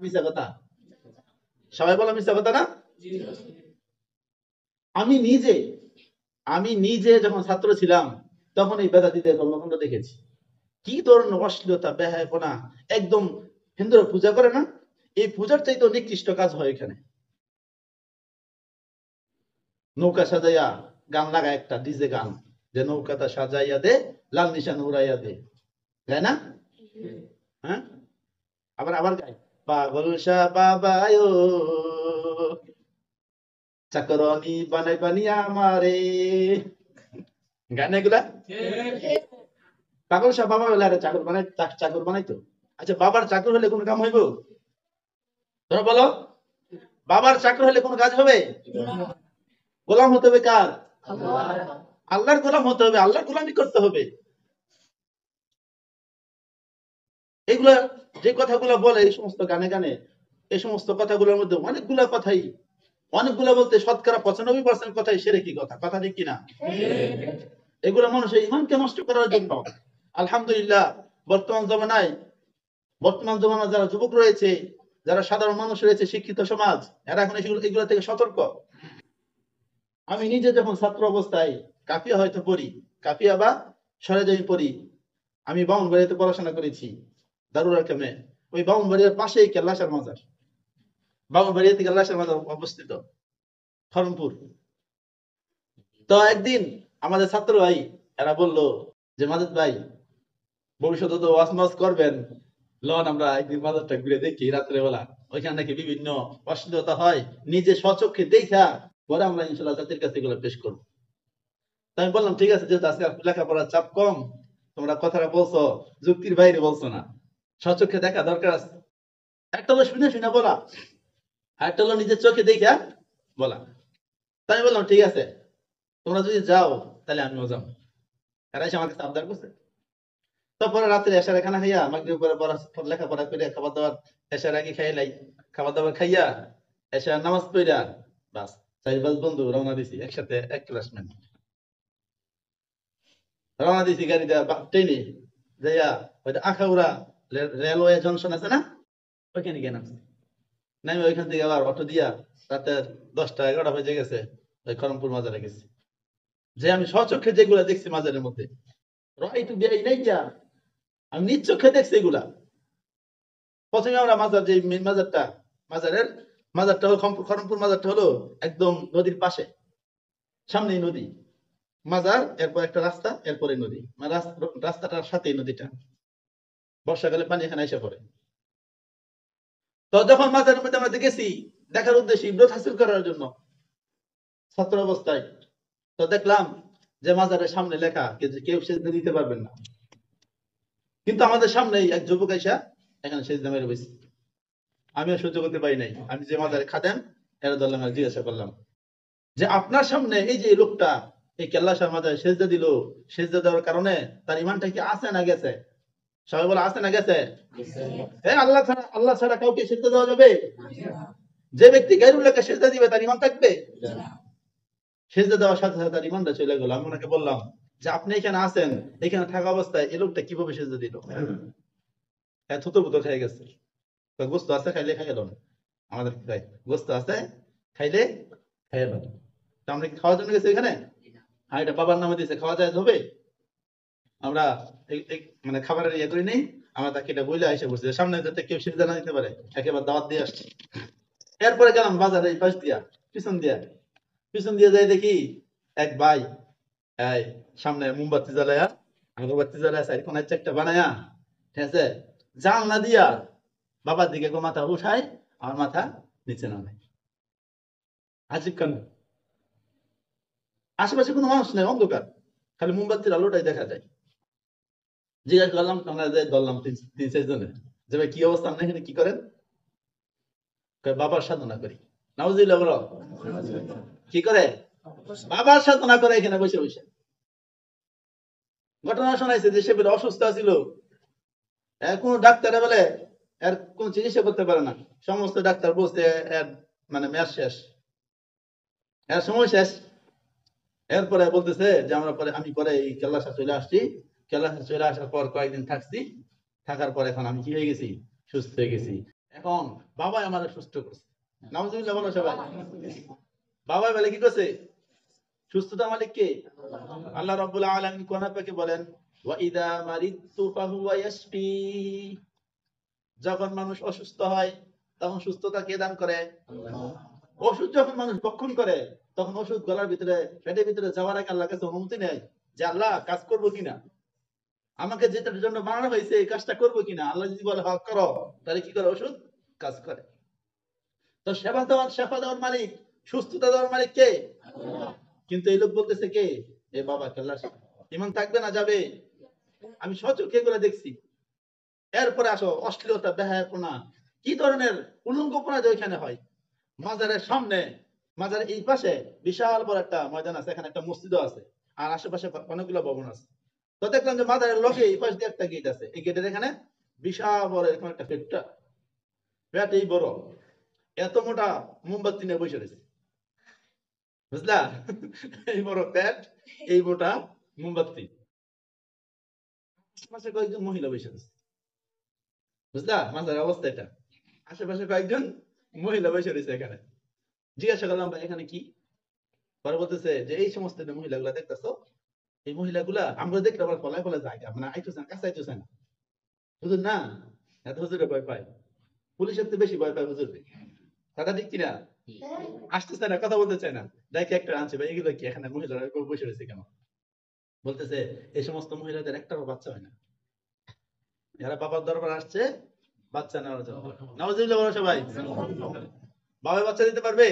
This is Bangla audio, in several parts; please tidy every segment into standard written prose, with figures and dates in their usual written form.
মিথ্যা কথা? সবাই বলে মিথ্যা কথা না? আমি নিজে যখন ছাত্র ছিলাম তখন এই বেদাতীদের কর্মকাণ্ড দেখেছি। কি ধরনের অশ্লীলতা, বেহায়াপনা, একদম হিন্দুরা পূজা করে না, এই পূজার চাইতে নিকৃষ্ট কাজ হয় এখানে। নৌকা সাজাইয়া গান লাগায়, একটা ডিজে গান, যে নৌকাটা সাজাইয়া দে, লাল নিশান উড়াইয়া দে, গায় না? হ্যাঁ, আবার আবার গায়, পাগল শাহ বাবায় চাকরানি বানাই বানিয়া আমারে, গায় না এগুলা? পাগল শাহ বাবা হলে আরে চাকর বানাই, চাকর বানাইতো। আচ্ছা, বাবার চাকর হলে কোন কাম হইব? তোমরা বলো, বাবার চাকর হলে কোন কাজ হবে? গোলাম হতে হবে কার? আল্লাহর গোলাম হতে হবে, আল্লাহর গোলামি করতে হবে। এগুলা যে কথাগুলো বলে এই সমস্ত গানে গানে, এই সমস্ত কথাগুলোর মধ্যে অনেকগুলা বলতে শতকরা 95% কথাই শিরকি কথা, কথা ঠিক কিনা? এগুলো মানুষের ইমানকে নষ্ট করার জন্য। আলহামদুলিল্লাহ, বর্তমান জমানায় যারা যুবক রয়েছে, যারা সাধারণ মানুষ রয়েছে, শিক্ষিত সমাজ, এরা এখন এগুলো থেকে সতর্ক। আমি নিজে যখন ছাত্র অবস্থায় কাফিয়া হয়তো পড়ি, কাফিয়া বা সরেজমি পড়ি, আমি বামুনবাড়িয়াতে পড়াশোনা করেছি, দারুল আরকামে। ওই বামুনবাড়িয়ার পাশেই কেল্লাসার মাজার, বামুনবাড়িয়াতে কেল্লাসার মাজার অবস্থিত, খড়মপুর। তো একদিন আমাদের ছাত্র ভাই এরা বললো যে, মাজেদ ভাই, ভবিষ্যতে তো ওয়াজ মাজ করবেন, লন আমরা একদিন মাজারটা ঘুরে দেখি রাত্রে বেলা, ওইখানে নাকি বিভিন্ন অশ্লীলতা হয়, নিজে স্বচক্ষে দেখা পরে আমরা ইনশাল্লাহ জাতির কাছে এগুলো পেশ করবো। আমি বললাম, ঠিক আছে, যেহেতু আজকে লেখাপড়ার চাপ কম, তোমরা কথাটা বলছো, যুক্তির বাইরে বলছো না, স্বচক্ষে দেখা দরকার আছে। একটা হলো শুনে শুনে বলা, আর একটা হলো নিজের চোখে দেখা বলা। তাই আমি বললাম, ঠিক আছে, তোমরা যদি যাও তাহলে আমিও যাবো। এরা এসে আমার কাছে আবদার করছে। তারপরে রাত্রে এসার খানা খাইয়া মাগরিব পরে লেখাপড়া করে খাবার দাবার, এসার আগে খাইলাই, খাবার দাবার খাইয়া এসার নামাজ পড়া, বাস 4-5 বন্ধু রওনা দিছি একসাথে, এক ক্লাসমেট রওনা দিছি গাড়িতে, ট্রেনে যাইয়া ওই আখাউড়া রেলওয়ে জংশন আছে না, ওইখানে গিয়ে নামছি। নামে ওইখান থেকে আবার অটো দিয়া রাতে 10টা-11টা বেজে গেছে, ওই খড়মপুর মাজারে গেছি। যে আমি স্বচক্ষে যেগুলা দেখছি মাজারের মধ্যে, রাই টু বিআই নাই যা, আমি নিজ চোখে দেখছি এগুলা। প্রথমে আমরা মাজার, যে মেন মাজারটা হলো খড়মপুর মাজারটা হলো একদম নদীর পাশে, সামনেই নদী, মাজার, এরপর একটা রাস্তা, এরপরে নদী, মানে রাস্তাটার সাথেই নদীটা, বর্ষাকালে পানি এখানে এসে পড়ে। তো যখন মাজারের মধ্যে আমরা গেছি দেখার উদ্দেশ্যে, ইবরত হাসিল করার জন্য ছাত্র অবস্থায়, তো দেখলাম যে মাজারের সামনে লেখা কেউ সেজদা দিতে পারবেন না, কিন্তু আমাদের সামনেই এক যুবক আইসা এখানে সেজদা মেরে বসে। আমিও সহ্য করতে পারি নাই, আমি যে মাজারে খাদেম এরা ধরলাম, আর জিজ্ঞাসা করলাম যে, আপনার সামনে এই যে লোকটা এই কেল্লাসার মাজারে সেজদা দিল, সেজদা দেওয়ার কারণে তার ইমানটা কি আছে না গেছে? সবাই বলে আছে না গেছে? আল্লাহ ছাড়া কাউকে সেজদা দেওয়া যাবে? যে ব্যক্তি গায়রুল্লাহকে সেজদা দিবে তার ইমান থাকবে? সেজদা দেওয়ার সাথে সাথে তার ইমানটা চলে গেল। আমি ওনাকে বললাম যে, আপনি এখানে আছেন, এখানে থাকা অবস্থায় এই লোকটা কিভাবে সেজদা দিল? হ্যাঁ, থুতু খেয়ে গেছে। গোস্ত আছে, খাইলে খাইয়ে না, আমাদের গোস্ত আছে, খাইলে খাইয়ে না। আমরা কি খাওয়ার জন্য গেছি এখানে? হ্যাঁ, এটা বাবার নামে দিয়েছে, খাওয়া যায় হবে? আমরা মানে খাবারের ইয়ে করি নেই, আমরা তাকে এটা বইলে এসে বসছি, সামনে যাতে কেউ সেজদা না দিতে পারে, একেবারে দাওয়াত দিয়ে আসছি। এরপরে গেলাম বাজারে, এই পাশ দিয়া, পিছন দিয়ে যাই, দেখি এক ভাই এই সামনে মোমবাতি জ্বালায়া, আগরবাতি জ্বালায়া সাইড কোনায় একটা বানায়া, ঠিক আছে, জানলা দিয়া বাবার দিকে মাথা উঠায়, আমার মাথা নিচে নামে। আজীব কাণ্ড। আশেপাশে কোনো মানুষ নেই, অন্ধকার, খালি মোমবাতির আলোটাই দেখা যায়। জিজ্ঞাসা করলাম, আমরা ধরলাম 3-4 জনে, যে ভাই কি অবস্থা, আপনি এখানে কি করেন? বাবার সাধনা করি। নাউজুবিল্লাহ বলো। কি করে? বাবার সাধনা করে এখানে বসে বসে। ঘটনা শোনাইছে যে সে বলে অসুস্থ ছিল, কোন ডাক্তারে বলে এর কোন চিকিৎসা করতে পারে না, সমস্ত ডাক্তার বলছে এর মানে মেয়াদ শেষ, এর সময় শেষ। এরপরে বলতেছে যে আমি পরে এই কেল্লাসা চলে আসছি, কেল্লাসা চলে আসার পর কয়েকদিন থাকছি, থাকার পর এখন আমি কি হয়ে গেছি? সুস্থ হয়ে গেছি। এখন বাবাই আমার সুস্থ করছে, নাউজুবিল্লাহ বলো সবাই। বাবাই বলে কি করছে? সুস্থতা মালিক কে? আল্লাহ রাব্বুল আলামিন কোরআন পাকে বলেন, ওয়া ইযা মারিদতু ফাহুয়া ইয়াশফি। যখন মানুষ অসুস্থ হয় তখন সুস্থতা কে দান করে? ওষুধ যখন মানুষ ভক্ষণ করে তখন ওষুধ গলার ভিতরে, পেটের ভিতরে যাওয়ার আগে আল্লাহর কাছে অনুমতি নেয় যে আল্লাহ কাজ করবো কিনা, আমাকে যেটার জন্য বানানো হয়েছে এই কাজটা করবো কিনা। আল্লাহ যদি বলে হক করো, তাহলে কি করে? ওষুধ কাজ করে। তো সেবা দেওয়ার মালিক, সুস্থতা দেওয়ার মালিক কে? কিন্তু এই লোক বলতেছে কে? এ বাবা কেল্লা। ইমান থাকবে না যাবে? আমি সচক্ষে করে দেখছি। এরপরে আসো অশ্লীলতা, বেহায়াপনা, কি ধরনের উলঙ্গপনা যে ওইখানে হয়। মাজারের সামনে, মাজারের এই পাশে বিশাল বড় একটা ময়দান আছে, এখানে একটা মসজিদও আছে, আর আশেপাশে অনেকগুলো ভবন আছে। তো দেখলাম যে মাজারের লগে এই পাশ দিয়ে একটা গেট আছে, এই গেটের এখানে বিশাল বড় এরকম একটা পেট এই বড়, এত মোটা মোমবাতি নিয়ে বসে রয়েছে, বুঝলা? এই বড় পেট, এই মোটা মোমবাতি, আশেপাশে কয়েকজন মহিলা বসে রয়েছে, বুঝলা মাজারের অবস্থা এটা। আশেপাশে কয়েকজন মহিলা বসে রয়েছে এখানে। জিজ্ঞাসা করলাম ভাই এখানে কি? পরে বলতেছে যে এই সমস্ত মহিলাগুলা দেখতেছো, এই মহিলাগুলা আমরা দেখলে আবার পলায় পলায় যায়, মানে আইতেছে না, কাছে আইতেছে না। হুজুর না, এত হুজুরে ভয় পায়, পুলিশের তো বেশি ভয় পায় হুজুর। কথা ঠিক কিনা? আসতেছে না, কথা বলতে চায় না। দেখে একটা আনছে ভাই, এগুলো কি এখানে মহিলারা বসে রয়েছে কেন? বলতেছে এই সমস্ত মহিলাদের একটাও বাচ্চা হয় না, যারা বাবার দরবার আসছে বাচ্চা নেওয়ার জন্য। নাউজুবিল্লাহ বলো সবাই। বাবা বাচ্চা দিতে পারবে?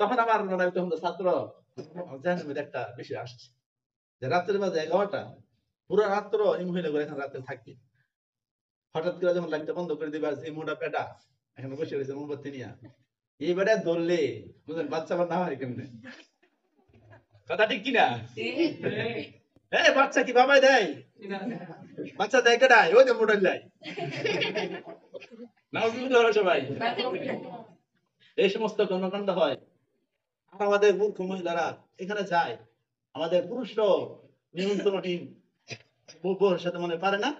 তখন আমার মনে হয় তখন ছাত্র জাহান্নামের একটা বিষয় আসছে, যে রাত্রের বাজে 11টা, পুরো রাত্র এই মহিলাগুলো এখানে রাত্রে থাকবে। হঠাৎ করে যখন লাইটটা বন্ধ করে দিবে, আর এই মোটা পেটা এখানে বসে রয়েছে মোমবাতি নিয়ে, এই বেটা ধরলে বুঝলেন বাচ্চা না হয় কেমনে? কথা ঠিক কিনা? হ্যাঁ, বাচ্চা কি বাবাই দেয়? বাচ্চা দেয় কেডায়? ওই যে মোটর দেয়। নাউজুবিল্লাহ বলো সবাই। এই সমস্ত কর্মকাণ্ড হয়। আর আমাদের মূর্খ মহিলারা এখানে যায়, আমাদের পুরুষরাও নিয়ন্ত্রণহীন বউর সাথে মনে পারে না,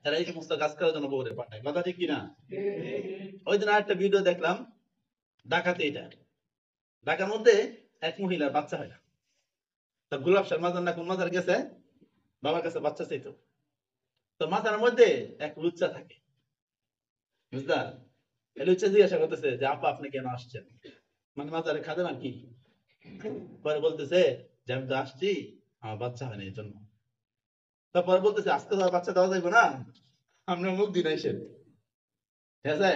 তারা এই সমস্ত কাজ করার জন্য বউরে পাঠায়। কথা ঠিক কিনা? ওই দিন আরেকটা ভিডিও দেখলাম, ঢাকাতে, এটা ঢাকার মধ্যে এক মহিলার বাচ্চা হয় না। তো গোলাপ শাহ মাজার না কোন মাজার গেছে, বাবার কাছে বাচ্চা চাইতো। তো মাজারের মধ্যে এক লুচ্চা থাকে, বুঝলা? এই লুচ্চা জিজ্ঞাসা করতেছে যে আপা আপনি কেন আসছেন, মানে মাজারে খাদেন আর কি। পরে বলতেছে যে আমি তো আসছি, আমার বাচ্চা হয় না এই জন্য। তারপরে বলতেছে আজকে তো আর বাচ্চা দেওয়া যাবে না, আপনি অমুক দিন আইসেন, ঠিক আছে?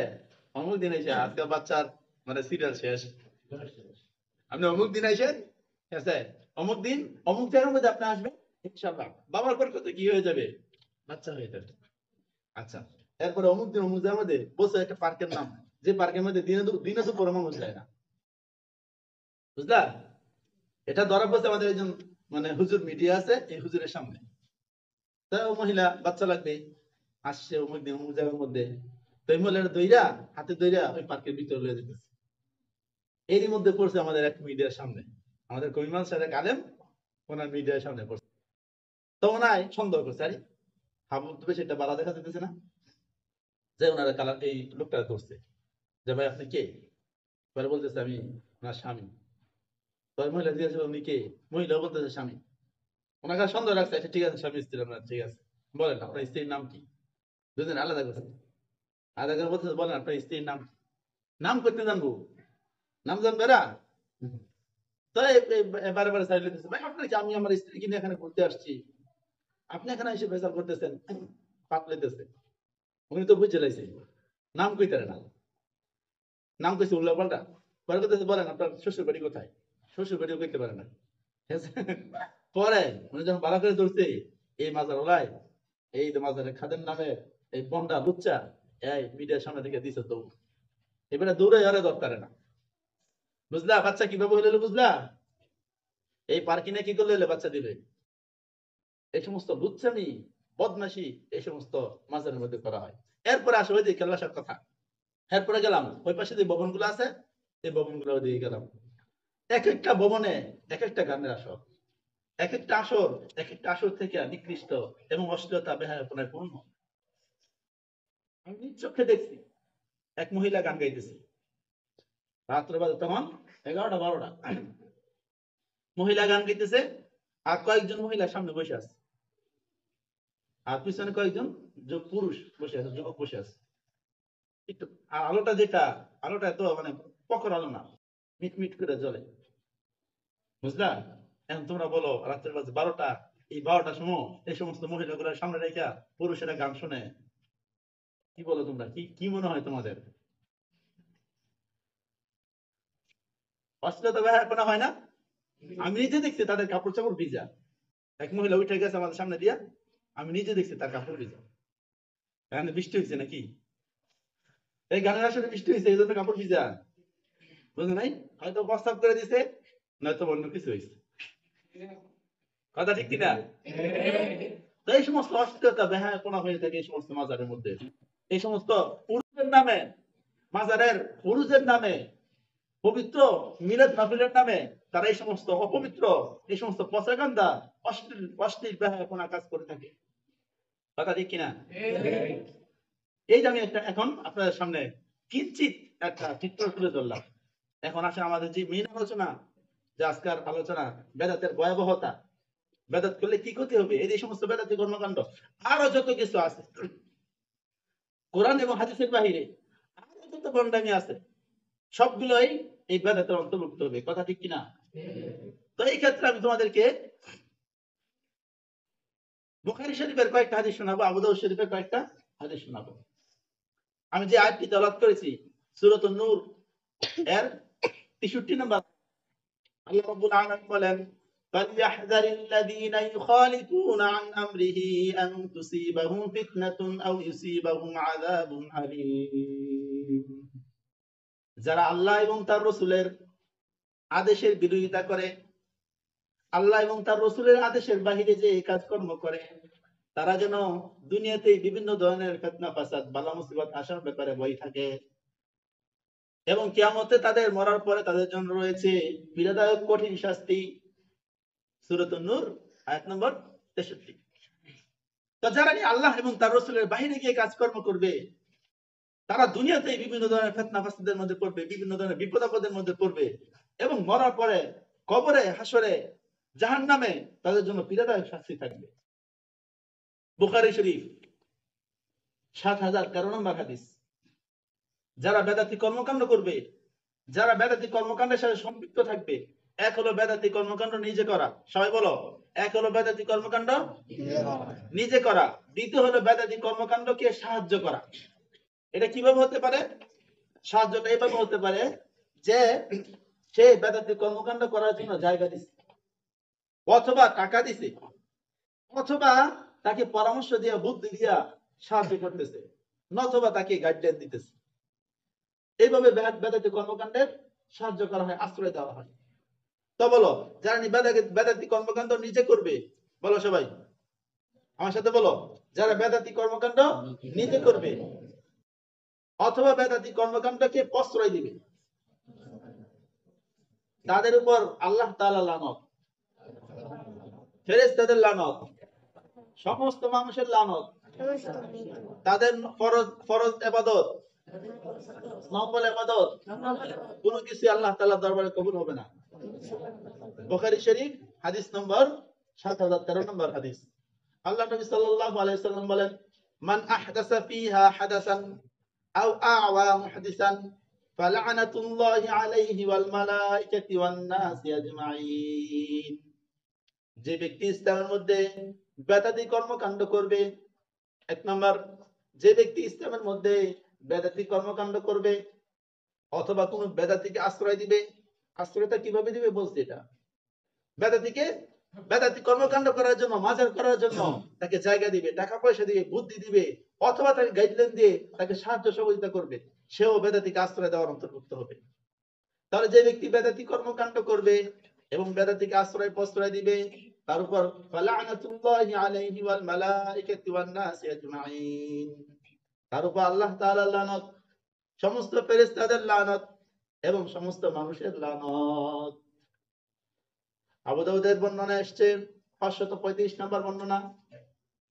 অমুক দিন আইসে, আজকে বাচ্চার মানে সিরিয়াল শেষ, আপনি অমুক দিন আইসেন, ঠিক আছে? অমুক দিন অমুক জায়গার মধ্যে আপনি আসবেন, ইনশাআল্লাহ বাবার বরকতে কি হয়ে যাবে, বাচ্চা হয়ে যাবে। আচ্ছা, এরপরে অমুক দিন অমুক জায়গার মধ্যে বলছে একটা পার্কের নাম, যে পার্কের মধ্যে দিনে দুপুরে মানুষ যায় না, বুঝলা? এটা ধরা পড়ছে আমাদের একজন মানে হুজুর মিডিয়া আছে, এই হুজুরের সামনে। তা ও মহিলা বাচ্চা লাগবে, আসছে অমুক দিন অমুক জায়গার মধ্যে। তো এই মহিলাটা দইরা, হাতে দইরা ওই পার্কের ভিতরে লয়ে যেতেছে। এরই মধ্যে পড়ছে আমাদের এক মিডিয়ার সামনে, আমাদের কবিমাল সাহেব আলেম, ওনার মিডিয়ার সামনে পড়ছে। তো ওনায় সন্দেহ করছে, আরে হাবু তো বেশি একটা বাড়া দেখা যেতেছে না, যে ওনারা কালার এই লোকটা ধরছে, যে ভাই আপনি কে? পরে বলতেছে আমি ওনার স্বামী। পরে মহিলা জিজ্ঞাসা উনি কে? মহিলা বলতেছে স্বামী। ওনাকে সন্দেহ রাখছে, আচ্ছা ঠিক আছে স্বামী স্ত্রী আপনার, ঠিক আছে বলেন আপনার স্ত্রীর নাম কি? দুদিন আলাদা করছে, আলাদা করে বলতেছে বলেন আপনার স্ত্রীর নাম কি? নাম করতে জানবো, নাম জানবে না? তো বারে বারে সাইড দিতেছে, ভাই আপনার কি, আমি আমার স্ত্রীকে নিয়ে এখানে ঘুরতে আসছি, আপনি এখানে এসে ভেজাল করতেছেন, পাপ লেতেছে। উনি তো বুঝে লাইছে, নাম কইতে না, নাম কইছে উল্লা পাল্টা। পরে করতেছে বলেন আপনার শ্বশুর বাড়ি কোথায়? শ্বশুর বাড়িও কইতে পারে না, ঠিক আছে? পরে উনি যখন ভালো করে ধরছে, এই মাজার ওলাই, এই যে মাজারের খাদেম নামে এই বন্ডা লুচ্চা, এই মিডিয়ার সামনে থেকে দিছে দৌড়। এবারে দৌড়ে আরে দরকার না, বুঝলা? বাচ্চা কিভাবে হইলো বুঝলা? এই পার্কিনে কি করলে হইলো বাচ্চা দিলে? এই সমস্ত লুচ্চামি, বদমাশি এই সমস্ত মাজারের মধ্যে করা হয়। এরপরে আসলে ওই যে কেলাসার কথা, এরপরে গেলাম ওই পাশে যে ভবনগুলো আছে, এই ভবনগুলো দিয়ে গেলাম। এক একটা ভবনে এক একটা গানের আসর, এক একটা আসর এক একটা আসর থেকে নিকৃষ্ট এবং অশ্লীলতা বেহায়াপনায় পূর্ণ। আমি নিজ চোখে দেখছি। এক মহিলা গান গাইতেছে, রাত্রে বাজে তখন 11টা 12টা, মহিলা গান গাইতেছে আর কয়েকজন মহিলা সামনে বসে আছে, আর পিছনে কয়েকজন পুরুষ বসে আছে, যুবক বসে আছে। একটু আর আলোটা যেটা, আলোটা তো মানে প্রখর আলো না, মিটমিট করে জ্বলে, বুঝলা? এখন তোমরা বলো রাত্রের বাজে 12টা, এই 12টার সময় এই সমস্ত মহিলাগুলো সামনে রেখা পুরুষেরা গান শুনে, কি বলো তোমরা? কি কি মনে হয় তোমাদের? অশ্লীলতা ব্যবহার হয় না? আমি নিজে দেখছি তাদের কাপড় চাপড় ভিজা, এক মহিলা উঠে গেছে আমাদের সামনে দিয়া, আমি নিজে দেখছি তার কাপড় ভিজা। এখানে বৃষ্টি হয়েছে নাকি? এই গানের আসলে বৃষ্টি হয়েছে এই জন্য কাপড় ভিজা, বুঝলে নাই? হয়তো প্রস্তাব করে দিছে, নয়তো অন্য কিছু হয়েছে। কথা ঠিক কিনা? তো এই সমস্ত অশ্লীলতা বেহায়াপনা হয়ে থাকে এই সমস্ত মাজারের মধ্যে। এই সমস্ত পুরুষের নামে, মাজারের পুরুষের নামে, পবিত্র মিলাদ মাহফিলের নামে তারা এই সমস্ত অপবিত্র, এই সমস্ত পচাগান্দা, অশ্লীল অশ্লীল বেহায়াপনা কাজ করে থাকে। কথা ঠিক কিনা? এই যে আমি একটা এখন আপনাদের সামনে কিঞ্চিত একটা চিত্র তুলে ধরলাম। এখন আসে আমাদের যে মেইন আলোচনা, যে আজকের আলোচনা বেদাতের ভয়াবহতা, বেদাত করলে কি ক্ষতি হবে, এই সমস্ত বেদাতি কর্মকাণ্ড আরো যত কিছু আছে কোরআন এবং হাদিসের বাহিরে, আরো যত বন্ডামি আছে, সবগুলোই এই বেদাতের অন্তর্ভুক্ত হবে। কথা ঠিক কিনা? তো এই ক্ষেত্রে আমি তোমাদেরকে বুখারী শরীফের কয়েকটা হাদিস শোনাবো, আবু দাউদ শরীফের কয়েকটা হাদিস শোনাবো। আমি যে আয়াতটি তেলাওয়াত করেছি সূরাতুন নূর এর 63 নম্বর, আল্লাহ রাব্বুল আলামিন বলেন, فَلْيَحْذَرِ الَّذِينَ يُخَالِفُونَ عَنْ أَمْرِهِ أَنْ تُصِيبَهُمْ فِتْنَةٌ أَوْ يُصِيبَهُمْ عَذَابٌ أَلِيمٌ। যারা আল্লাহ এবং তার রাসূলের আদেশের বিরোধিতা করে, আল্লাহ এবং তার রাসূলের আদেশের বাহিরে যে কাজকর্ম করে, তারা যেন দুনিয়াতে বিভিন্ন ধরনের ফিতনা ফাসাদ বালা মুসিবত আসার ব্যাপারে ভয় থাকে, এবং কিয়ামতে তাদের মরার পরে তাদের জন্য রয়েছে পীড়াদায়ক কঠিন শাস্তি। সূরাতুন নূর আয়াত নম্বর 63। তো যারা আল্লাহ এবং তার রাসূলের বাইরে গিয়ে কাজকর্ম করবে, তারা দুনিয়াতে বিভিন্ন ধরনের ফিতনা ফাসাদের মধ্যে পড়বে, বিভিন্ন ধরনের বিপদ আপদের মধ্যে পড়বে, এবং মরার পরে কবরে হাসরে জাহান্নামে তাদের জন্য পীড়াদায়ক শাস্তি থাকবে। বুখারী শরীফ 7013 নম্বর হাদিস। যারা বেদাতি কর্মকাণ্ড করবে, যারা বেদাতি কর্মকাণ্ডের সাথে সম্পৃক্ত থাকবে, এক হলো বেদাতি কর্মকাণ্ড নিজে করা, সবাই বলো, এক হলো বেদাতি কর্মকাণ্ড নিজে করা, দ্বিতীয় হলো বেদাতি কর্মকাণ্ডকে সাহায্য করা। এটা কিভাবে হতে পারে? সাহায্যটা এভাবে হতে পারে যে সে বেদাতি কর্মকাণ্ড করার জন্য জায়গা দিছে, অথবা টাকা দিছে, অথবা তাকে পরামর্শ দিয়া বুদ্ধি দিয়া সাহায্য করতেছে, নতুবা তাকে গাইডলাইন দিতেছে। এইভাবে বেদাতি কর্মকাণ্ডের সাহায্য করা হয়, আশ্রয় দেওয়া হয়। তো বলো, যারা বেদাতি কর্মকাণ্ড নিজে করবে, বলো সবাই আমার সাথে বলো, যারা বেদাতি কর্মকাণ্ড নিজে করবে অথবা বেদাতি কর্মকাণ্ডকে প্রশ্রয় দিবে, তাদের উপর আল্লাহ তাআলা লানত, ফেরেশতাদের লানত, সমস্ত মানুষের লানত, তাদের ফরজ ফরজ ইবাদত, নফল ইবাদত কোনো কিছু আল্লাহ তাআলার দরবারে কবুল হবে না। বুখারী শরীফ হাদিস নম্বর 7013 নম্বর হাদিস। আল্লাহ নবী সাল্লাল্লাহু আলাইহি ওয়াসাল্লাম বলেন, মান আহদাসা ফিহা হাদাসান আও আ'ওয়া মুহদিসান ফালানাতুল্লাহি আলাইহি ওয়াল মালাইকাতি ওয়ান নাসি আজমাইন। যে ব্যক্তি ইসলামের মধ্যে বেদাতি কর্মকাণ্ড করবে, এক নাম্বার, যে ব্যক্তি ইসলামের মধ্যে বেদাতি কর্মকাণ্ড করবে অথবা কোন বেদাতিকে আশ্রয় দিবে, আশ্রয়টা কিভাবে দিবে বলছে, এটা বেদাতিকে বেদাতি কর্মকাণ্ড করার জন্য, মাজার করার জন্য তাকে জায়গা দিবে, টাকা পয়সা দিবে, বুদ্ধি দিবে, অথবা তাকে গাইডলাইন দিয়ে তাকে সাহায্য সহযোগিতা করবে, সেও বেদাতিকে আশ্রয় দেওয়ার অন্তর্ভুক্ত হবে। তাহলে যে ব্যক্তি বেদাতি কর্মকাণ্ড করবে এবং বেদাতিকে আশ্রয় প্রশ্রয় দিবে, তার উপর ফালানাতুল্লাহি আলাইহি ওয়াল মালাইকাতি ওয়ান নাসি আজমাইন, তার উপর আল্লাহ তাআলার লানত, সমস্ত ফেরেশতাদের লানত এবং সমস্ত মানুষের লানত। আবু দাউদের বর্ণনা এসেছে 535 নম্বর বর্ণনা।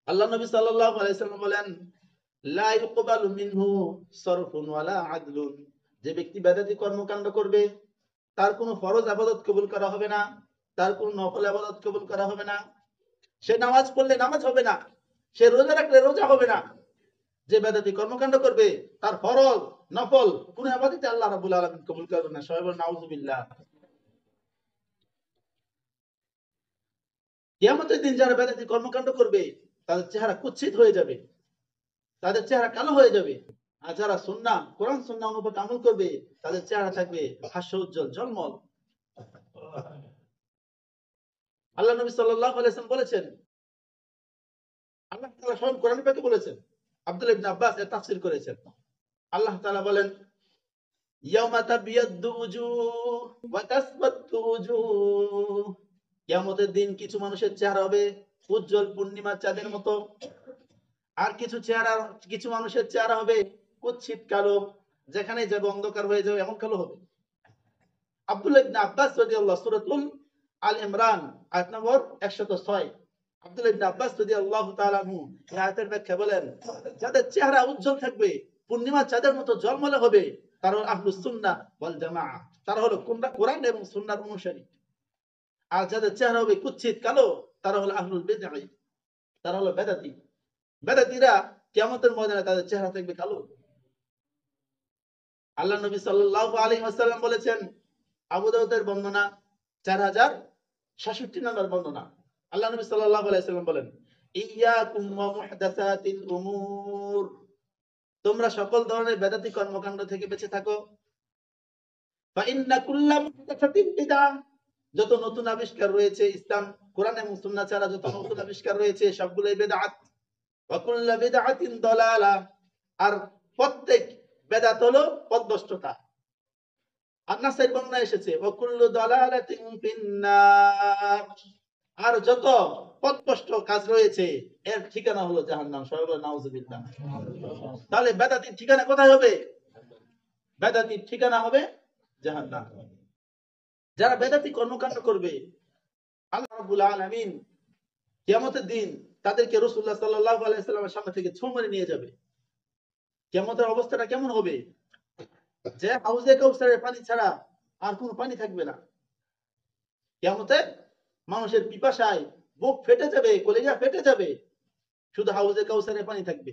আল্লাহ নবী সাল্লাল্লাহু আলাইহি ওয়াসাল্লাম বলেন, লা ইউকবালু মিনহু সরফুন ওয়ালা আদলুন, যে ব্যক্তি বেদাতি কর্মকাণ্ড করবে তার কোনো ফরজ ইবাদত কবুল করা হবে না, তার কোনো নফল ইবাদত কবুল করা হবে না, সে নামাজ পড়লে নামাজ হবে না, সে রোজা রাখলে রোজা হবে না। যে বেদাতি কর্মকাণ্ড করবে তার ফরজ নফল কোন ইবাদত আল্লাহ রাব্বুল আলামিন কবুল করবেন না। সবাই বলেন নাউযুবিল্লাহ। কিয়ামতের দিন যারা বেদাতি কর্মকাণ্ড করবে তাদের চেহারা কুৎসিত হয়ে যাবে, তাদের চেহারা কালো হয়ে যাবে। আর যারা সুন্নাহ কোরআন সুন্নাহ অনুপাত আমল করবে তাদের চেহারা থাকবে হাস্য উজ্জ্বল ঝলমল। আল্লাহ নবী সাল্লাল্লাহু আলাইহি ওয়াসাল্লাম বলেছেন, আল্লাহ তাআলা স্বয়ং কোরআন পাকে বলেছেন, আব্দুল্লাহ ইবনে আব্বাস এর তাফসীর করেছেন। আল্লাহ তাআলা বলেন, ইয়াউমা তাবিয়াদ্দু উজুহ ওয়া তাসওয়াদ্দু উজুহ, কিয়ামতের দিন কিছু মানুষের চেহারা হবে উজ্জ্বল পূর্ণিমার চাঁদের মতো, আর কিছু মানুষের চেহারা হবে কুৎসিত কালো, যেখানে যাবে অন্ধকার হয়ে যাবে এমন কালো হবে। আব্দুল্লাহ ইবনে আব্বাস রাদিয়াল্লাহু সূরাতুল আল ইমরান আয়াত নম্বর 106, আব্দুল্লাহ ইবনে আব্বাস রাদিয়াল্লাহু তাআলা আনহু এই আয়াতের ব্যাখ্যা বলেন, যাদের চেহারা উজ্জ্বল থাকবে পূর্ণিমার চাঁদের মতো ঝলমলে হবে তারা হলো আহলুস সুন্নাহ ওয়াল জামাআহ, তারা হলো কোরআন এবং সুন্নাহর অনুসারী। আর যাদের চেহারা হবে কুৎসিত কালো তারা হলো আহলুল বিদআহ, তারা হলো বেদাতি। বেদাতিরা কিয়ামতের ময়দানে তাদের চেহারা থাকবে কালো। আল্লাহ নবী সাল্লাল্লাহু আলাইহি ওয়াসাল্লাম বলেছেন, আবু দাউদের বর্ণনা 4066 নম্বর বর্ণনা, আল্লাহ নবী সাল্লাল্লাহু আলাইহি ওয়াসাল্লাম বলেন, ইয়াকুম ওয়া মুহদাসাতিল উমুর, তোমরা সকল ধরনের বেদাতি কর্মকাণ্ড থেকে বেঁচে থাকো। ফা ইন্না কুল্লা মুহদাসাতিন বিদআহ, যত নতুন আবিষ্কার রয়েছে ইসলাম কোরআন এবং সুন্নাহ ছাড়া যত নতুন আবিষ্কার রয়েছে সবগুলোই বেদাত। ওয়া কুল্লা বিদআতিন দালালা, আর প্রত্যেক বেদাত হলো পথভ্রষ্টতা। আর নাসাই বর্ণনা এসেছে ওয়া কুল্লু দালালাতিন ফিন্নার, আর যত পথভ্রষ্ট কাজ রয়েছে এর ঠিকানা হলো জাহান্নাম। সবাই বলে নাউযুবিল্লাহ। তাহলে বেদাতির ঠিকানা কোথায় হবে? বেদাতির ঠিকানা হবে জাহান্নাম। যারা বেদাতি কর্মকাণ্ড করবে আল্লাহ রাব্বুল আলামিন কিয়ামতের দিন তাদেরকে রাসূলুল্লাহ সাল্লাল্লাহু আলাইহি ওয়াসাল্লামের সামনে থেকে ছোঁ মেরে নিয়ে যাবে। কিয়ামতের অবস্থাটা কেমন হবে? যে হাউজে কাউসারের পানি ছাড়া আর কোনো পানি থাকবে না। কিয়ামতে মানুষের পিপাসায় বুক ফেটে যাবে, কলিজা ফেটে যাবে, শুধু হাউজে কাউসারের পানি থাকবে।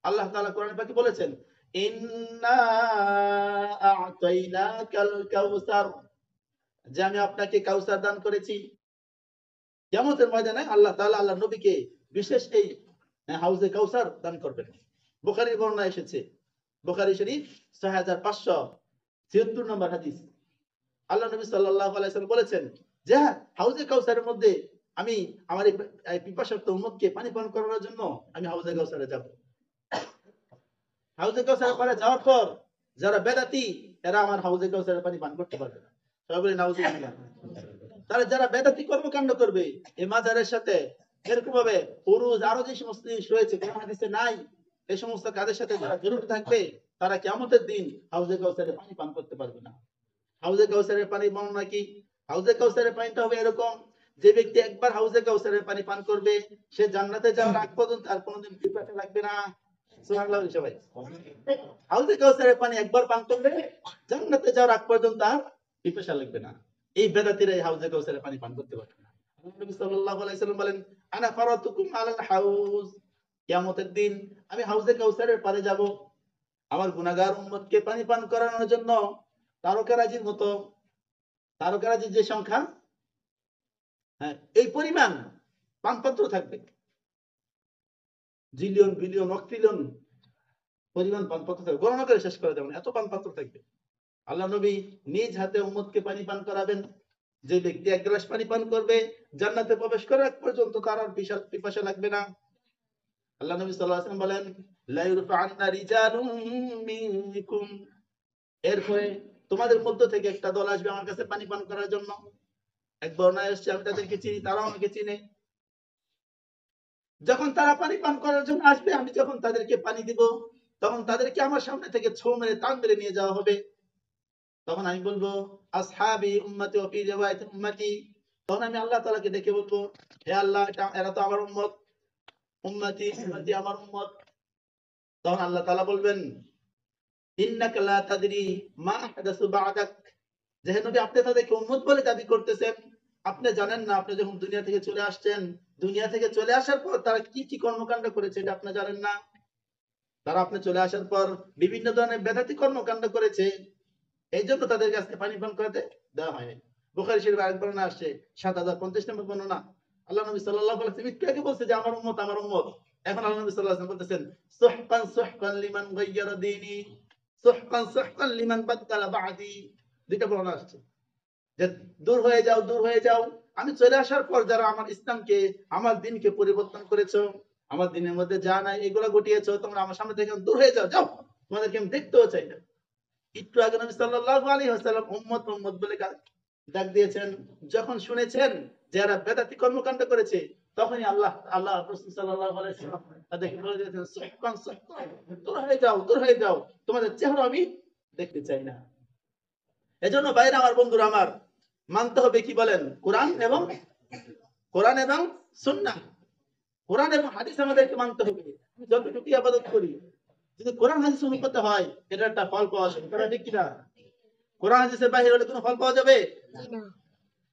আল্লাহ তাআলা কোরআনে পাকে বলেছেন, ইন্না আ'তাইনাকাল কাউসার, যে আমি আপনাকে কাউসার দান করেছি। কিয়ামতের ময়দানে আল্লাহ তাআলা আল্লাহ নবীকে বিশেষ এই হাউজে কাউসার দান করবেন। বুখারীর বর্ণনা এসেছে, বুখারী শরীফ 6576 নম্বর হাদিস। আল্লাহ নবী সাল্লাল্লাহু আলাইহি ওয়াসাল্লাম বলেছেন যে হাউজে কাউসারের মধ্যে আমি আমার এই পিপাসার্ত উম্মতকে পানি পান করানোর জন্য আমি হাউজে কাউসারে যাব। হাউজে কাউসারের পারে যাওয়ার পর যারা বেদাতি এরা আমার হাউজে কাউসারের পানি পান করতে পারবে না। সবাই বলে নাউযুবিল্লাহ। তাহলে যারা বেদাতি কর্মকাণ্ড করবে এই মাজারের সাথে এরকম ভাবে পুরুষ আরো যে সমস্ত জিনিস রয়েছে কোন হাদিসে নাই, এই সমস্ত কাজের সাথে যারা জড়িত থাকবে তারা কিয়ামতের দিন হাউজে কাউসারের পানি পান করতে পারবে না। হাউজে কাউসারের পানি বর্ণনা কি? হাউজে কাউসারের পানিটা হবে এরকম, যে ব্যক্তি একবার হাউজে কাউসারের পানি পান করবে সে জান্নাতে যাওয়ার আগ পর্যন্ত আর কোনোদিন পিপাসা লাগবে না। সুবহানাল্লাহ সবাই। হাউজে কাউসারের পানি একবার পান করলে জান্নাতে যাওয়ার আগ পর্যন্ত আর পিপাসা লাগবে না। এই বেদাতিরা এই হাউজে কাউসারের পানি পান করতে পারবে না। নবী সাল্লাল্লাহু আলাইহি ওয়াসাল্লাম বলেন, আনা ফারাতুকুম আলাল হাউজ, কিয়ামতের দিন আমি হাউজে কাউসারের পারে যাব আমার গুনাহগার উম্মতকে পানি পান করানোর জন্য। তারকারাজির মতো, তারকারাজির যে সংখ্যা, হ্যাঁ এই পরিমাণ পানপাত্র থাকবে, জিলিয়ন বিলিয়ন অক্ট্রিলিয়ন পরিমাণ পানপাত্র থাকবে, গণনা করে শেষ করা যাবে না, এত পানপাত্র থাকবে। আল্লাহ নবী নিজ হাতে উম্মতকে পানি পান করাবেন। যে ব্যক্তি এক গ্লাস পানি পান করবে জান্নাতে প্রবেশ করার আগ পর্যন্ত তার আর পিপাসা লাগবে না। আল্লাহ নবী সাল্লাল্লাহু আলাইহি ওয়াসাল্লাম বলেন, লা ইরফা'আন্না রিজালুম মিনকুম, এরপরে তোমাদের মধ্য থেকে একটা দল আসবে আমার কাছে পানি পান করার জন্য। এক বর্ণায় এসেছে আমি তাদেরকে চিনি, তারাও আমাকে চিনে। যখন তারা পানি পান করার জন্য আসবে আমি যখন তাদেরকে পানি দিব তখন তাদেরকে আমার সামনে থেকে ছোঁ মেরে টান মেরে নিয়ে যাওয়া হবে। তখন আমি বলবো আসহাবি উম্মতি ওয়া ফি রিওয়ায়াতিন উম্মতি, তখন আমি আল্লাহ তাআলাকে ডেকে বলবো, হে আল্লাহ এরা তো আমার উম্মত, উম্মতি উম্মতি আমার উম্মত। তখন আল্লাহ তাআলা বলবেন, ইন্নাকা লা তাদরি মা আহদাসু বা'দাক, যে নবী আপনি তাদেরকে উম্মত বলে দাবি করতেছেন, আপনি জানেন না আপনি যখন দুনিয়া থেকে চলে আসছেন, দুনিয়া থেকে চলে আসার পর তারা কি কি কর্মকাণ্ড করেছে এটা আপনি জানেন না। তারা আপনি চলে আসার পর বিভিন্ন ধরনের বেদাতি কর্মকাণ্ড করেছে, এই জন্য তাদেরকে আজকে পানি পান করাতে দেওয়া হয়নি। বুখারী শরীফে আরেক বর্ণনা আসছে ৭০৫০ নম্বর বর্ণনা, আল্লাহ নবী সাল্লাল্লাহু আলাইহি ওয়াসাল্লাম একটু আগে বলছে যে আমার উম্মত আমার উম্মত, এখন আল্লাহ নবী সাল্লাল্লাহু আলাইহি ওয়াসাল্লাম বলতেছেন সুহকান সুহকান লিমান গায়্যারা দীনি, সুহকান সুহকান লিমান বাদদালা বা'দি। দুইটা বর্ণনা আসছে যে দূর হয়ে যাও, দূর হয়ে যাও, আমি চলে আসার পর যারা আমার ইসলামকে আমার দ্বীনকে পরিবর্তন করেছো, আমার দ্বীনের মধ্যে যা নাই এগুলো ঘটিয়েছো, তোমরা আমার সামনে থেকে দূর হয়ে যাও, যাও, তোমাদেরকে আমি দেখতেও চাই না। একটু আগে নবী সাল্লাল্লাহু আলাইহি ওয়াসাল্লাম উম্মত উম্মত বলে ডাক দিয়েছেন, যখন শুনেছেন যারা বেদাতি কর্মকাণ্ড করেছে, তখনই আল্লাহ রাসূল সাল্লাল্লাহু আলাইহি ওয়াসাল্লাম তাদেরকে বলে দিয়েছেন সুহকান সুহকান, দূর হয়ে যাও, দূর হয়ে যাও, তোমাদের চেহারা আমি দেখতে চাই না। এজন্য বাইরে আমার বন্ধুরা আমার, মানতে হবে কি বলেন, কোরআন এবং সুন্নাহ, কোরআন এবং হাদিস আমাদেরকে মানতে হবে। যতটুকু ইবাদত করি যদি কোরআন হাদিস অনুপাতে হয়, এটা একটা ফল পাওয়া যাবে, এটা ঠিক কিনা? কোরআন হাদিসের বাইরে হলে কোনো ফল পাওয়া যাবে না।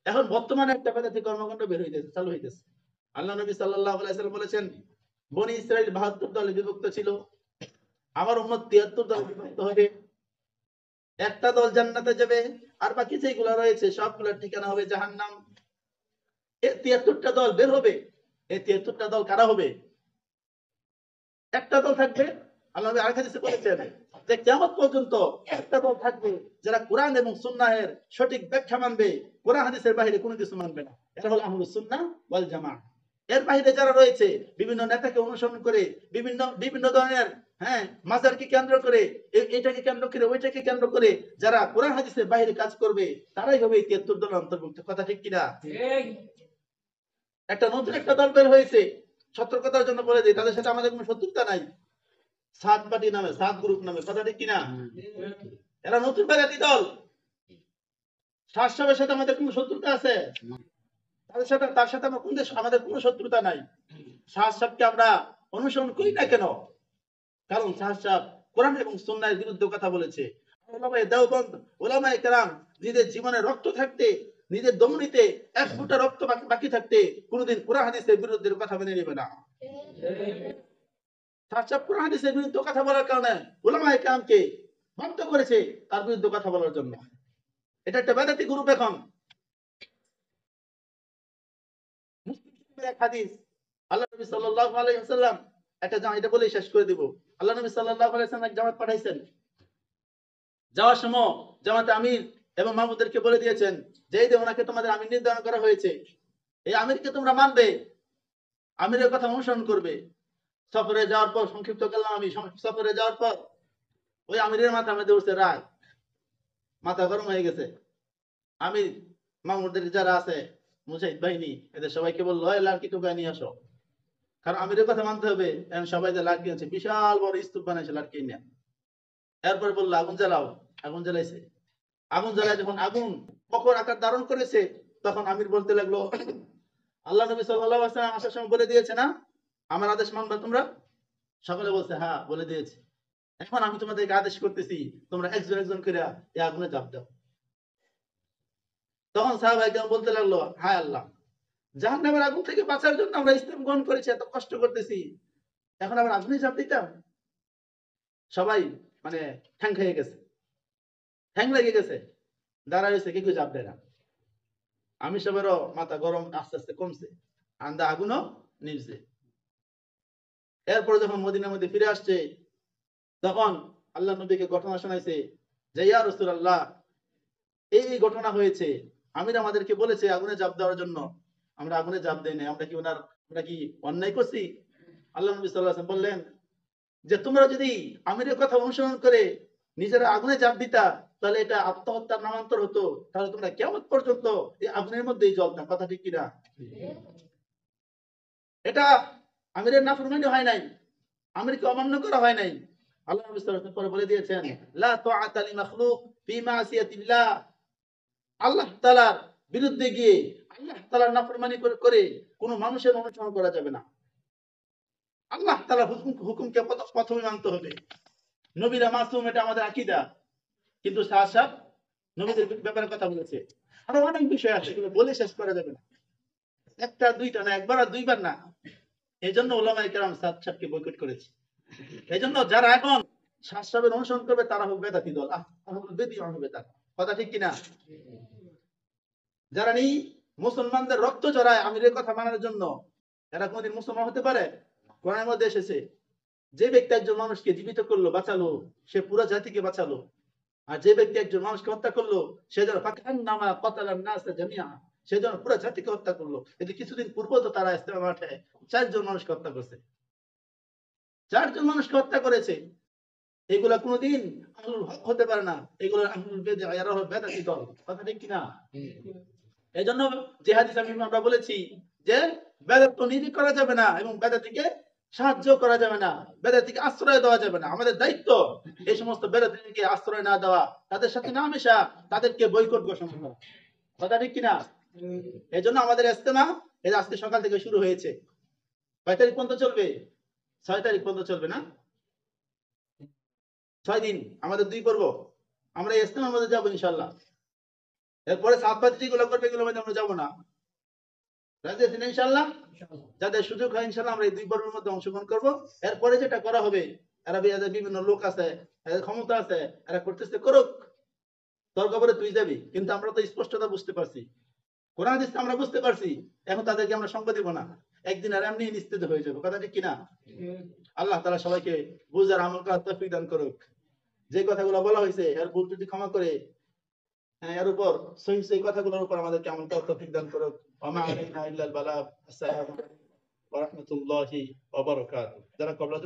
এখন বর্তমানে একটা বেদাতি কর্মকাণ্ড বের হইতেছে, চালু হইতেছে। আল্লাহ নবী সাল্লাল্লাহু আলাইহি ওয়াসাল্লাম বলেছেন, বনি ইসরাইল ৭২ দলে বিভক্ত ছিল, আমার উম্মত ৭৩ দলে বিভক্ত হবে। একটা দল জান্নাতে যাবে, আর বাকি যেগুলো রয়েছে সবগুলোর ঠিকানা হবে জাহান্নাম। এই ৭৩টা দল বের হবে। এই ৭৩টা দল কারা হবে? একটা দল থাকবে, আল্লাহ নবী আরেক হাদিসে বলেছেন যে কিয়ামত পর্যন্ত একটা দল থাকবে যারা কোরআন এবং সুন্নাহের সঠিক ব্যাখ্যা মানবে, কোরআন হাদিসের বাইরে কোনো কিছু মানবে না। এটা হলো আহলুস সুন্নাহ ওয়াল জামাআহ। এর বাইরে যারা রয়েছে বিভিন্ন নেতাকে অনুসরণ করে, বিভিন্ন বিভিন্ন ধরনের, হ্যাঁ, মাজারকে কেন্দ্র করে, এটাকে কেন্দ্র করে, ওইটাকে কেন্দ্র করে যারা কোরআন হাদিসের বাইরে কাজ করবে, তারাই হবে এই ৭৩ দলের অন্তর্ভুক্ত। কথা ঠিক কিনা? একটা নতুন একটা দল বের হয়েছে, সতর্কতার জন্য বলে দিই, তাদের সাথে আমাদের কোনো শত্রুতা নাই। সাত পার্টি নামে, সাত গ্রুপ নামে, কথা ঠিক কিনা? এরা নতুন বেদাতি দল। শাসকের সাথে আমাদের কোনো শত্রুতা আছে? তার সাথে আমাদের কোনো শত্রুতা নাই। শাসককে আমরা অনুসরণ করি না কেন? কারণ শাসক কোরআন এবং সুন্নাহের বিরুদ্ধে কথা বলেছে। উলামায়ে দেওবন্দ, উলামায়ে কেরাম নিজের জীবনে রক্ত থাকতে, নিজের দমনিতে এক ফোঁটা রক্ত বাকি থাকতে কোনোদিন কোরআন হাদিসের বিরুদ্ধে কথা মেনে নেবে না। শাসক কোরআন হাদিসের বিরুদ্ধে কথা বলার কারণে উলামায়ে কেরামকে বাধ্য করেছে তার বিরুদ্ধে কথা বলার জন্য। এটা একটা বেদাতি গ্রুপ। এখন মুসলিমের এক হাদিস, আল্লাহ নবী সাল্লাল্লাহু আলাইহি ওয়াসাল্লাম একটা এটা বলেই শেষ করে দিব। আল্লাহ নবী সাল্লাল্লাহু আলাইহি ওয়াসাল্লাম এক জামাত পাঠাইছেন, যাওয়ার সময় জামাতে আমির এবং মামুদেরকে বলে দিয়েছেন যে এই যে ওনাকে তোমাদের আমির নির্ধারণ করা হয়েছে, এই আমিরকে তোমরা মানবে, আমিরের কথা অনুসরণ করবে। সফরে যাওয়ার পর, সংক্ষিপ্ত করলাম আমি, সফরে যাওয়ার পর ওই আমিরের মাথা মধ্যে উঠছে রাগ, মাথা গরম হয়ে গেছে। আমির মামুদের যারা আছে মুজাহিদ বাহিনী, এদের সবাইকে বললো এই লাড়কি টুকায় নিয়ে আসো, কারণ আমিরের কথা মানতে হবে। এখন সবাই যে লাড়কি আছে, বিশাল বড় স্তূপ বানাইছে লাড়কি নিয়ে। এরপর বললো আগুন জ্বালাও, আগুন জ্বালাইছে। আগুন জ্বালায় যখন আগুন প্রখর আকার ধারণ করেছে, তখন আমির বলতে লাগলো, আল্লাহ নবী সাল্লাল্লাহু আলাইহি ওয়াসাল্লাম আসার সময় বলে দিয়েছে না আমার আদেশ মানবে তোমরা? সকলে বলছে হ্যাঁ বলে দিয়েছে। এখন আমি তোমাদেরকে আদেশ করতেছি তোমরা একজন একজন করে এই আগুনে ঝাঁপ দাও। তখন সাহাবায়ে কেরাম বলতে লাগলো, হায় আল্লাহ, জাহান্নামের আগুন থেকে বাঁচার জন্য আমরা ইসলাম গ্রহণ করেছি, এত কষ্ট করতেছি, এখন আবার আগুনে ঝাঁপ দিতাম? সবাই মানে ঠ্যাং খেয়ে গেছে, ঠ্যাং লেগে গেছে, দাঁড়ায় রয়েছে, কেউ ঝাঁপ দেয় না। আমি সবারও মাথা গরম আস্তে আস্তে কমছে, আন্দা আগুনও নিভছে। এরপরে যখন মদিনার মধ্যে ফিরে আসছে, তখন আল্লাহ নবীকে ঘটনা শোনাইছে যে ইয়া রাসূলুল্লাহ, এই ঘটনা হয়েছে, আমির আমাদেরকে বলেছে আগুনে ঝাঁপ দেওয়ার জন্য, আমরা আগুনে ঝাঁপ দেই নাই, আমরা কি অন্যায় করছি? আল্লাহ নবী সাল্লাল্লাহু আলাইহি ওয়াসাল্লাম বললেন যে তোমরা যদি আমিরের কথা অনুসরণ করে নিজেরা আগুনে ঝাঁপ দিতা, তাহলে এটা আত্মহত্যার নামান্তর হতো, তাহলে তোমরা কিয়ামত পর্যন্ত এই আগুনের মধ্যেই জ্বলতা। কথা ঠিক কিনা? এটা আমিরের নাফরমানি হয় নাই, আমিরকে অমান্য করা হয় নাই। আল্লাহ নবী সাল্লাল্লাহু আলাইহি ওয়াসাল্লাম পরে বলে দিয়েছেন, লা তাআতা লি মাখলুক ফি মাসিয়াতিল্লাহ, আল্লাহ তাআলার বিরুদ্ধে গিয়ে আল্লাহ তাআলার নাফরমানি করে কোনো মানুষের অনুসরণ করা যাবে না। আল্লাহ তাআলার হুকুমকে প্রথমে মানতে হবে। নবীরা মাসুম, এটা আমাদের আকীদা। কিন্তু সাথে সাথে নবীদের ব্যাপারে কথা বলেছে। আরো অনেক বিষয় আছে, এগুলো বলে শেষ করা যাবে না। একটা দুইটা না, একবার আর দুইবার না। এই জন্য ওলামায়ে কেরাম সাদ সাহেবকে বয়কট করেছে। এই জন্য যারা এখন সাদ সাহেবের অনুসরণ করবে তারা হোক বেদাতি দল, বেদি হবে তার কথা ঠিক কিনা? যারা নি মুসলমানদের রক্ত ঝরায় আমিরের কথা মানার জন্য, এরা কোনদিন মুসলমান হতে পারে? কোরআনের মধ্যে এসেছে যে ব্যক্তি একজন মানুষকে জীবিত করলো, বাঁচালো, সে পুরো জাতিকে বাঁচালো। আর যে ব্যক্তি একজন মানুষকে হত্যা করলো, সে যেন ফাকান্নামা কাতালান নাস জামিআ, সে যেন পুরো জাতিকে হত্যা করলো। কিন্তু কিছুদিন পূর্ব তো তারা ইস্তেমা মাঠে 4 জন মানুষকে হত্যা করছে, 4 জন মানুষকে হত্যা করেছে। এগুলা কোনোদিন আহলুল হক হতে পারে না, এগুলো আহলুল বিদআ, এরা হলো বেদাতি দল। কথা ঠিক কিনা? এই জন্য যে হাদিস আমরা বলেছি যে বেদাত তো নিজে করা যাবে না এবং বেদাতিকে সাহায্য করা যাবে না, বেদাতিকে আশ্রয় দেওয়া যাবে না। আমাদের দায়িত্ব এই সমস্ত বেদাতিকে আশ্রয় না দেওয়া, তাদের সাথে না মেশা, তাদেরকে বয়কট ঘোষণা করা। কথা ঠিক কিনা? এই জন্য আমাদের ইস্তেমা এই আজকে সকাল থেকে শুরু হয়েছে। কয় তারিখ পর্যন্ত চলবে? 6 তারিখ পর্যন্ত চলবে না? 6 দিন আমাদের 2 পর্ব। আমরা এই ইস্তেমার মধ্যে যাবো ইনশাআল্লাহ। এরপরে সাত পাঁচ যেগুলো করবে এগুলোর মধ্যে আমরা যাবো না। রাজি আছেন ইনশাআল্লাহ? যাদের সুযোগ হয় ইনশাআল্লাহ আমরা এই 2 পর্বের মধ্যে অংশগ্রহণ করব। এরপরে যেটা করা হবে, এরা বিভিন্ন লোক আছে, এদের ক্ষমতা আছে, এরা করতেছে করুক, তোর কবরে তুই যাবি। কিন্তু আমরা তো স্পষ্টতা বুঝতে পারছি, কোরআন হাদিস আমরা বুঝতে পারছি। এখন তাদেরকে আমরা সঙ্গ দিব না, একদিন আর এমনি নিস্তেজ হয়ে যাবে। কথা ঠিক কিনা? আল্লাহ তাআলা সবাইকে বুঝার আমল করার তৌফিক দান করুক। যে কথাগুলো বলা হয়েছে এর ভুল ত্রুটি ক্ষমা করে এর উপর সহিহ সেই কথাগুলোর উপর আমাদেরকে আমল করার তৌফিক দান করুক। ওয়া মা আলাইনা ইল্লাল বালাগ। আসসালামু আলাইকুম ওয়া রাহমাতুল্লাহি ওয়া বারাকাতুহু। যারা কবলা